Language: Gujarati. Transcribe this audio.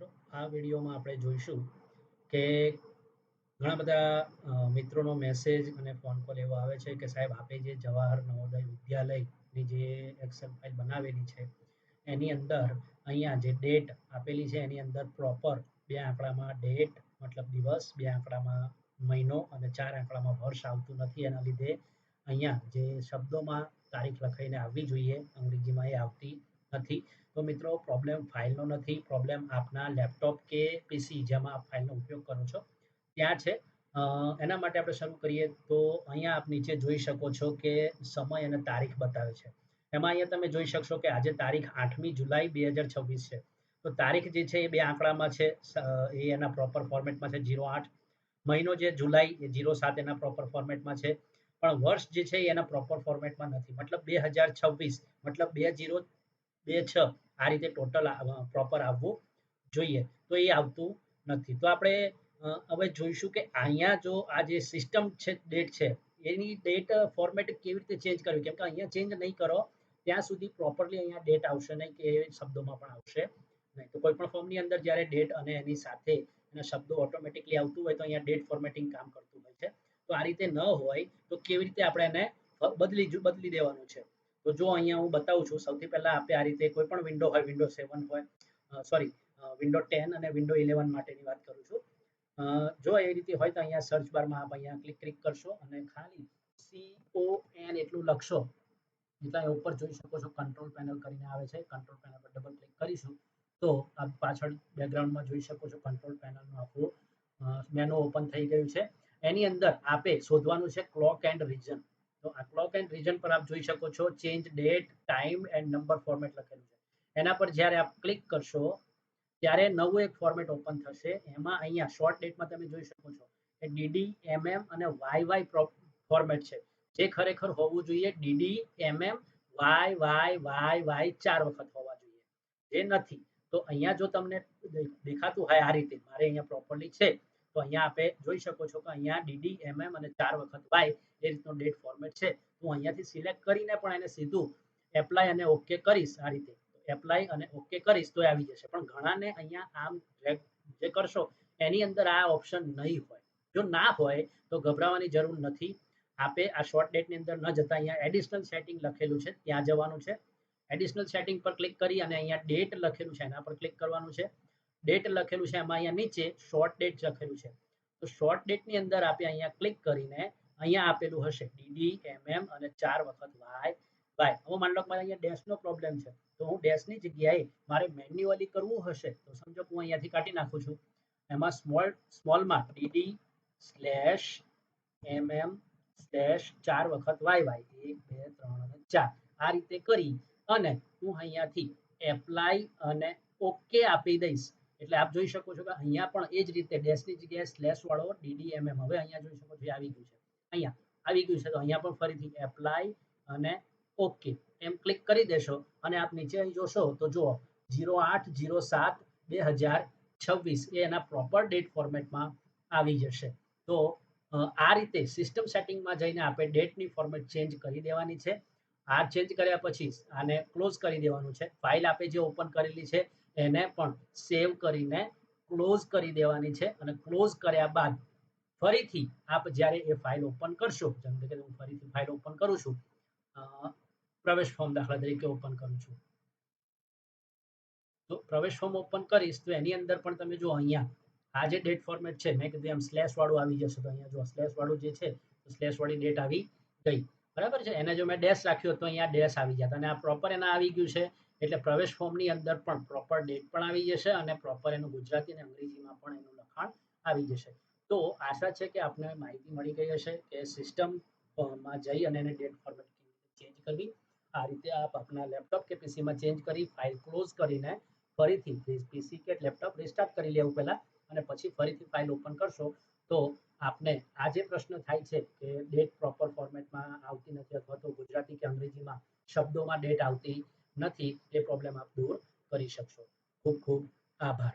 મિત્રો આ વિડીયોમાં આપણે જોઈશું કે ઘણા બધા મિત્રોનો મેસેજ અને ફોન કોલ એવો આવે છે કે સાહેબ આપે જે જવાહર નવોદય વિદ્યાલયની જે એક્સેલ ફાઇલ બનાવેલી છે એની અંદર અહીંયા જે ડેટ આપેલી છે એની અંદર પ્રોપર બે આંકડામાં ડેટ મતલબ દિવસ, બે આંકડામાં મહિનો અને ચાર આંકડામાં વર્ષ આવતું નથી. એના લીધે અહીંયા જે શબ્દોમાં તારીખ લખાઈને આવવી જોઈએ અંગ્રેજીમાં એ આવતી નથી. તો મિત્રો પ્રોબ્લેમ ફાઇલનો નથી, પ્રોબ્લેમ આપના લેપટોપ કે પીસી જેમાં આપ ફાઇલનો ઉપયોગ કરો છો ત્યાં છે. એના માટે આપણે શરૂ કરીએ તો અહીંયા આપ નીચે જોઈ શકો છો કે સમય અને તારીખ બતાવે છે. એમાં અહીંયા તમે જોઈ શકશો કે આજે તારીખ 8મી જુલાઈ 2026 છે. તો તારીખ જે છે એ બે આંકડામાં છે, એ એના પ્રોપર ફોર્મેટમાં છે 08. મહિનો જે જુલાઈ એ 07 એના પ્રોપર ફોર્મેટમાં છે, પણ વર્ષ જે છે એ એના પ્રોપર ફોર્મેટમાં નથી. મતલબ 2026 મતલબ 2026 આ રીતે ટોટલ પ્રોપર આવવું જોઈએ, તો એ આવતું નથી. તો આપણે હવે જોઈશું કે અહીંયા જો આ જે સિસ્ટમ છે ડેટ છે એની ડેટ ફોર્મેટ કેવી રીતે ચેન્જ કરવી, કેમ કે અહીંયા ચેન્જ નહીં કરો ત્યાં સુધી પ્રોપરલી અહીંયા ડેટ આવશે નહીં કે શબ્દોમાં પણ આવશે નહીં. તો કોઈ પણ ફોર્મની અંદર જ્યારે ડેટ અને એની સાથે એના શબ્દો ઓટોમેટિકલી આવતું હોય તો અહીંયા ડેટ ફોર્મેટિંગ કામ કરતું હોય છે. તો આ રીતે ન હોય તો કેવી રીતે આપણે એને બદલી દેવાનું છે. તો જો અહીંયા હું બતાવું છું. સૌથી પહેલા આપણે આ રીતે કોઈ પણ વિન્ડો હોય, વિન્ડો 7 હોય, સોરી વિન્ડો 10 અને વિન્ડો 11 માટેની વાત કરું છું. જો એ રીતે હોય તો અહીંયા સર્ચ બારમાં આપ અહીંયા ક્લિક કરશો અને ખાલી CON એટલું લખશો એટલે અહીંયા ઉપર જોઈ શકો છો કંટ્રોલ પેનલ કરીને આવે છે. કંટ્રોલ પેનલ પર ડબલ ક્લિક કરીશું તો આપ પાછળ બેકગ્રાઉન્ડમાં જોઈ શકો છો કંટ્રોલ પેનલનું આખું મેનુ ઓપન થઈ ગયું છે. એની અંદર આપે શોધવાનું છે ક્લોક એન્ડ રીજન. તો આ ક્લોક એન્ડ રીજન પર આપ જોઈ શકો છો change date, time and number format લખેલું છે. એના પર જ્યારે આપ ક્લિક કરશો ત્યારે નવું એક ફોર્મેટ ઓપન થશે. એમાં અહીંયા શોર્ટ ડેટમાં તમે જોઈ શકો છો કે ડીડી, MM અને YY ફોર્મેટ છે, જે ખરેખર હોવું જોઈએ DD, MM, YY 4 વખત હોવા જોઈએ, જે નથી. તો અહીંયા જો તમને દેખાતું હોય આ રીતે, મારે અહીંયા પ્રોપરલી છે તો અહીંયા આપે જોઈ શકો છો કે અહીંયા DD, MM અને 4 વખત Y એ રીતનો ડેટ ફોર્મેટ છે. હું અહીંયાથી સિલેક્ટ કરીને પણ એને સીધું એપ્લાય અને ઓકે કરીશ. આ રીતે એપ્લાય અને ઓકે કરીશ તો આવી જશે. પણ ઘણાને અહીંયા આમ જે કરશો એની અંદર આ ઓપ્શન નહીં હોય. જો ના હોય તો ગભરાવાની જરૂર નથી. આપે આ શોર્ટ ડેટની અંદર ન જતા અહીંયા એડિશનલ સેટિંગ લખેલું છે ત્યાં જવાનું છે. એડિશનલ સેટિંગ પર ક્લિક કરી અને અહીંયા ડેટ લખેલું છે એના પર ક્લિક કરવાનું છે. ડેટ લખેલું છે એમાં અહીંયા નીચે શોર્ટ ડેટ લખેલું છે. તો શોર્ટ ડેટની અંદર આપણે અહીંયા ક્લિક કરીને અહીંયા આપેલું હશે DD, MM અને 4 વખત Y. હવે માની લો મારે અહીંયા ડેશનો પ્રોબ્લેમ છે તો હું ડેશની જગ્યાએ મારે મેન્યુઅલી કરવું હશે તો સમજો હું અહીંયાથી કાઢી નાખું છું. એમાં સ્મોલમાં DD/MM/4 વખત YY 1 2 3 અને 4 આ રીતે કરી અને હું અહીંયાથી એપ્લાય અને ઓકે આપી દઈશ એટલે આપ જોઈ શકો છો કે અહીંયા પણ એ જ રીતે ડેશની જગ્યાએ સ્લેશ વાળો DD/MM હવે અહીંયા જોઈ શકો છો આવી ગયું છે. અહીંયા આવી ગયું છે તો અહીંયા પણ ફરીથી એપ્લાય અને ઓકે એમ ક્લિક કરી દેશો અને આપ નીચે અહીં જોશો તો જુઓ 08/07/2026 એ એના પ્રોપર ડેટ ફોર્મેટમાં આવી જશે. તો આ રીતે સિસ્ટમ સેટિંગમાં જઈને આપણે ડેટની ફોર્મેટ ચેન્જ કરી દેવાની છે. આ ચેન્જ કર્યા પછી આને ક્લોઝ કરી દેવાનું છે. ફાઇલ આપે જે ઓપન કરેલી છે એને પણ સેવ કરીને ક્લોઝ કરી દેવાની છે અને ક્લોઝ કર્યા બાદ ફરીથી આપ જ્યારે એ ફાઇલ ઓપન કરશો, જેમ કે હું ફરીથી ફાઇલ ઓપન કરું છું, પ્રવેશ ફોર્મ દાખલા તરીકે ઓપન કરું છું. તો પ્રવેશ ફોર્મ ઓપન કરીશ તો એની અંદર પણ તમે જો અહીંયા આ જે ડેટ ફોર્મેટ છે મેં કીધું એમ સ્લેશ વાળું આવી જશે. તો અહીંયા જો સ્લેશ વાળું જે છે સ્લેશ વાળી ડેટ આવી ગઈ, બરાબર છે. એને જો મેં ડેશ રાખ્યો તો અહીંયા ડેશ આવી જતા અને આ પ્રોપર એના આવી ગયું છે. એટલે પ્રવેશ ફોર્મની અંદર પણ પ્રોપર ડેટ પણ આવી જશે અને પ્રોપર એનું ગુજરાતી અને અંગ્રેજીમાં પણ એનું લખાણ આવી જશે. તો આશા છે કે આપને માહિતી મળી ગઈ હશે કે સિસ્ટમમાં જઈ અને એને ડેટ ફોર્મેટ ચેન્જ કરવી. આ રીતે આપ આપના લેપટોપ કે પીસીમાં ચેન્જ કરી ફાઇલ ક્લોઝ કરીને ફરીથી પીસી કે લેપટોપ રિસ્ટાર્ટ કરી લેવું પહેલા અને પછી ફરીથી ફાઇલ ઓપન કરશો તો આપને આ જે પ્રશ્ન થાય છે કે ડેટ પ્રોપર ફોર્મેટમાં આવતી નથી અથવા તો ગુજરાતી કે અંગ્રેજીમાં શબ્દોમાં ડેટ આવતી નથી, એ પ્રોબ્લેમ આપ દૂર કરી શકશો. ખૂબ ખૂબ આભાર.